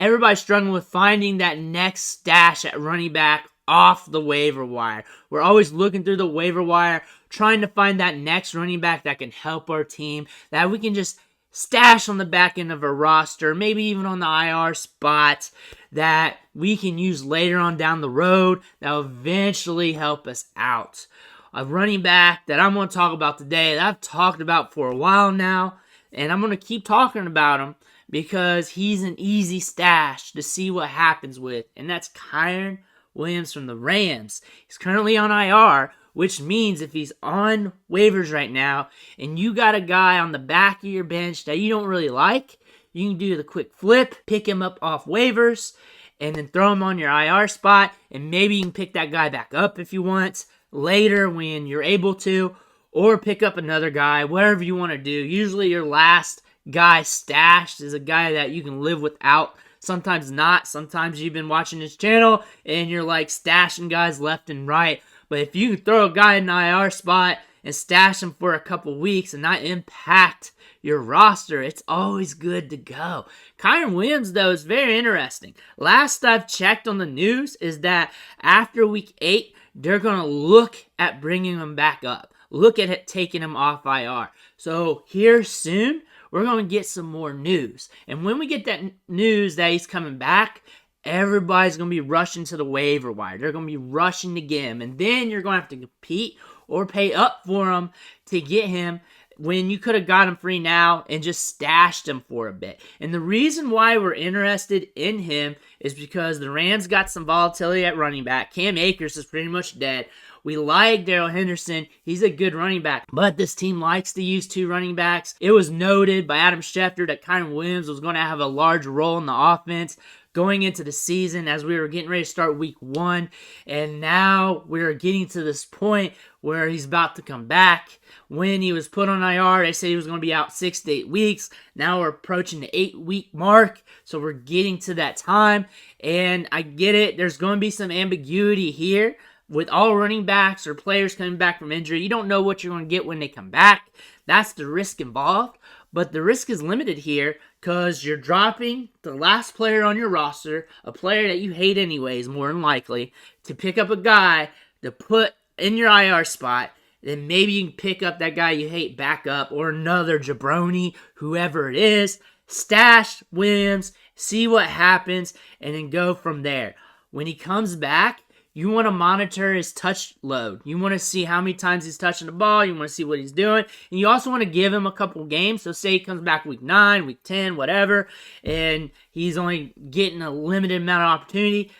everybody's struggling with finding that next stash at running back off the waiver wire. We're always looking through the waiver wire, trying to find that next running back that can help our team, that we can just stash on the back end of our roster, maybe even on the IR spot, that we can use later on down the road that will eventually help us out. A running back that I'm going to talk about today, that I've talked about for a while now, and I'm going to keep talking about him because he's an easy stash to see what happens with, and that's Kyren Williams from the Rams. He's currently on IR, which means if he's on waivers right now and you got a guy on the back of your bench that you don't really like, you can do the quick flip, pick him up off waivers, and then throw him on your IR spot, and maybe you can pick that guy back up if you want later when you're able to, or pick up another guy, whatever you want to do. Usually your last guy stashed is a guy that you can live without. Sometimes not. Sometimes you've been watching this channel and you're like stashing guys left and right. But if you throw a guy in an IR spot and stash him for a couple weeks and not impact your roster, it's always good to go. Kyren Williams, though, is very interesting. Last I've checked on the news is that after week 8, they're going to look at bringing him back up. Look at it, taking him off IR. So here soon, we're going to get some more news. And when we get that news that he's coming back, everybody's going to be rushing to the waiver wire. They're going to be rushing to get him. And then you're going to have to compete or pay up for him to get him when you could have got him free now and just stashed him for a bit. And the reason why we're interested in him is because the Rams got some volatility at running back. Cam Akers is pretty much dead. We like Darrell Henderson. He's a good running back. But this team likes to use 2 running backs. It was noted by Adam Shefter that Kyren Williams was going to have a large role in the offense going into the season as we were getting ready to start week 1. And now we're getting to this point where he's about to come back. When he was put on IR, they said he was going to be out 6 to 8 weeks. Now we're approaching the 8-week mark. So we're getting to that time. And I get it. There's going to be some ambiguity here. With all running backs or players coming back from injury, you don't know what you're going to get when they come back. That's the risk involved. But the risk is limited here because you're dropping the last player on your roster, a player that you hate anyways, more than likely, to pick up a guy to put in your IR spot. Then maybe you can pick up that guy you hate back up, or another jabroni, whoever it is. Stash Williams, see what happens, and then go from there. When he comes back, you want to monitor his touch load. You want to see how many times he's touching the ball. You want to see what he's doing. And you also want to give him a couple games. So say he comes back week 9, week 10, whatever, and he's only getting a limited amount of opportunity.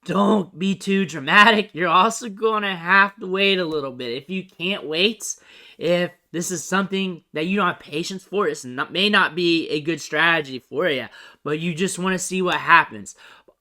Don't be too dramatic. You're also going to have to wait a little bit. If you can't wait, if this is something that you don't have patience for, it may not be a good strategy for you, but you just want to see what happens.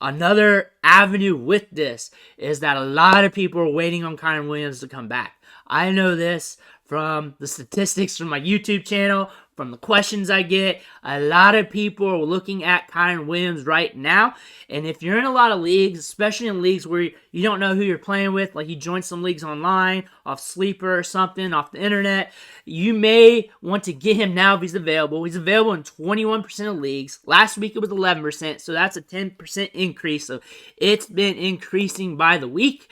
Another avenue with this is that a lot of people are waiting on Kyren Williams to come back. I know this from the statistics from my YouTube channel, from the questions I get. A lot of people are looking at Kyren Williams right now. And if you're in a lot of leagues, especially in leagues where you don't know who you're playing with, like you join some leagues online, off Sleeper or something, off the internet, you may want to get him now if he's available. He's available in 21% of leagues. Last week it was 11%, so that's a 10% increase. So it's been increasing by the week.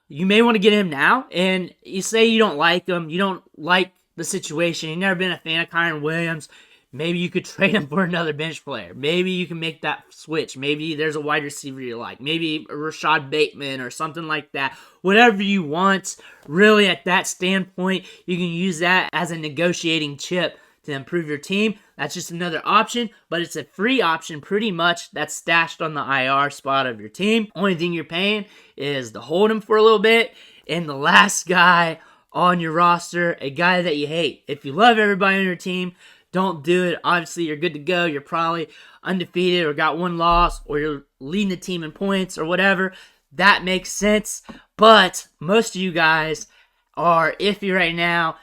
You may want to get him now, and you say you don't like him, you don't like the situation, you've never been a fan of Kyren Williams, maybe you could trade him for another bench player. Maybe you can make that switch. Maybe there's a wide receiver you like. Maybe Rashad Bateman or something like that. Whatever you want, really at that standpoint, you can use that as a negotiating chip to improve your team. That's just another option, but it's a free option pretty much that's stashed on the IR spot of your team. Only thing you're paying is to hold him for a little bit, and the last guy on your roster, a guy that you hate. If you love everybody on your team, don't do it. Obviously, you're good to go. You're probably undefeated or got one loss, or you're leading the team in points or whatever. That makes sense, but most of you guys are iffy right now.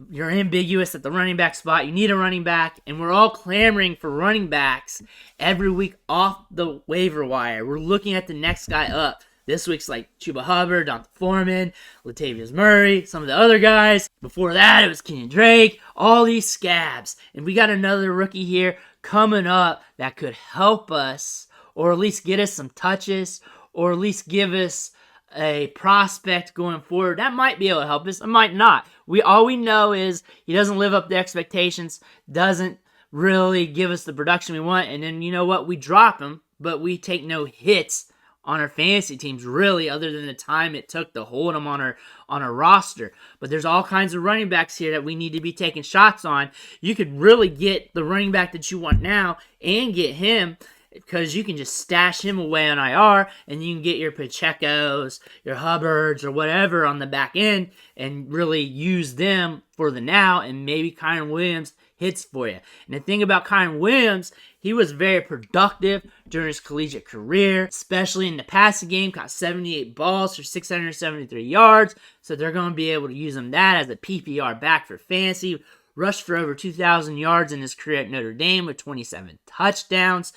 You're ambiguous at the running back spot. You need a running back, and we're all clamoring for running backs every week off the waiver wire. We're looking at the next guy up. This week's like Chuba Hubbard, Donta Foreman, Latavius Murray, some of the other guys. Before that, it was Kenyon Drake, all these scabs. And we got another rookie here coming up that could help us or at least get us some touches, or at least give us a prospect going forward. That might be able to help us. It might not. All we know is he doesn't live up to expectations, doesn't really give us the production we want, and then you know what? We drop him, but we take no hits on our fantasy teams, really, other than the time it took to hold him on our roster. But there's all kinds of running backs here that we need to be taking shots on. You could really get the running back that you want now and get him, because you can just stash him away on IR, and you can get your Pacheco's, your Hubbards, or whatever on the back end, and really use them for the now, and maybe Kyren Williams hits for you. And the thing about Kyren Williams, he was very productive during his collegiate career, especially in the passing game, caught 78 balls for 673 yards, so they're going to be able to use him that as a PPR back for fantasy. Rushed for over 2,000 yards in his career at Notre Dame with 27 touchdowns.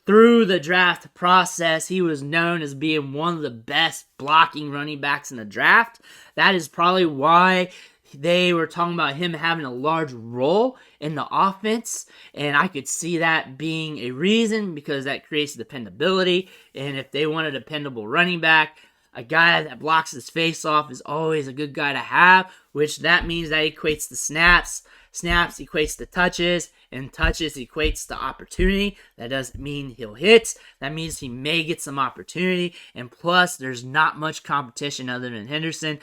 Through the draft process, he was known as being one of the best blocking running backs in the draft. That is probably why they were talking about him having a large role in the offense, and I could see that being a reason, because that creates dependability. And if they want a dependable running back, a guy that blocks his face off is always a good guy to have, which that means that equates to snaps. Snaps equates to touches, and touches equates to opportunity. That doesn't mean he'll hit. That means he may get some opportunity, and plus there's not much competition other than Henderson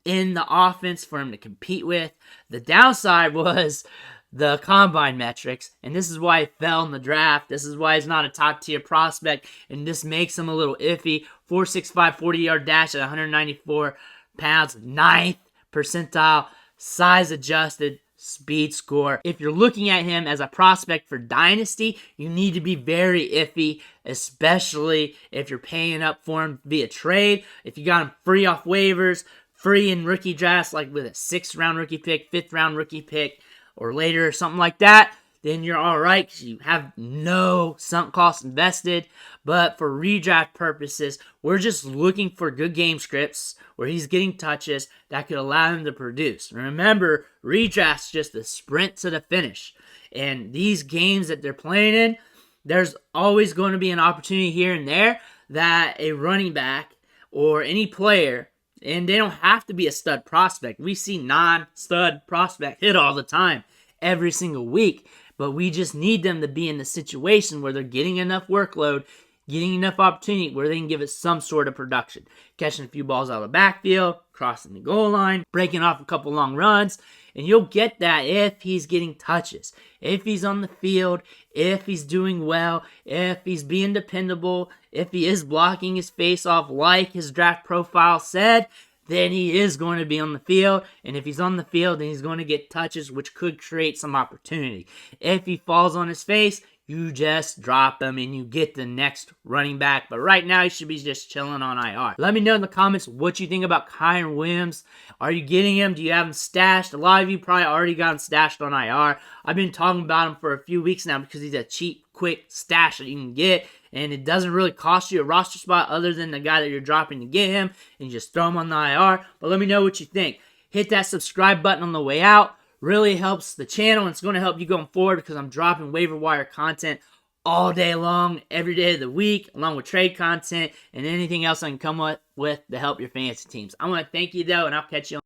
in the offense for him to compete with. The downside was the combine metrics, and this is why he fell in the draft. This is why he's not a top-tier prospect, and this makes him a little iffy. 4.65 40-yard dash at 194 pounds, 9th percentile, size-adjusted speed score. If you're looking at him as a prospect for Dynasty, you need to be very iffy, especially if you're paying up for him via trade. If you got him free off waivers, free in rookie drafts, like with a 6th-round rookie pick, 5th-round rookie pick, or later or something like that, then you're all right because you have no sunk cost invested. But for redraft purposes, we're just looking for good game scripts where he's getting touches that could allow him to produce. Remember, redraft's just a sprint to the finish. And these games that they're playing in, there's always going to be an opportunity here and there that a running back or any player, and they don't have to be a stud prospect. We see non-stud prospect hit all the time, every single week. But we just need them to be in the situation where they're getting enough workload, getting enough opportunity where they can give us some sort of production. Catching a few balls out of the backfield, crossing the goal line, breaking off a couple long runs. And you'll get that if he's getting touches, if he's on the field, if he's doing well, if he's being dependable, if he is blocking his face off like his draft profile said, then he is going to be on the field. And if he's on the field, then he's going to get touches, which could create some opportunity. If he falls on his face, you just drop him and you get the next running back. But right now, he should be just chilling on IR. Let me know in the comments what you think about Kyren Williams. Are you getting him? Do you have him stashed? A lot of you probably already got him stashed on IR. I've been talking about him for a few weeks now because he's a cheap, quick stash that you can get. And it doesn't really cost you a roster spot other than the guy that you're dropping to get him. And you just throw him on the IR. But let me know what you think. Hit that subscribe button on the way out. Really helps the channel, and it's going to help you going forward because I'm dropping waiver wire content all day long, every day of the week, along with trade content and anything else I can come up with to help your fantasy teams. I want to thank you, though, and I'll catch you on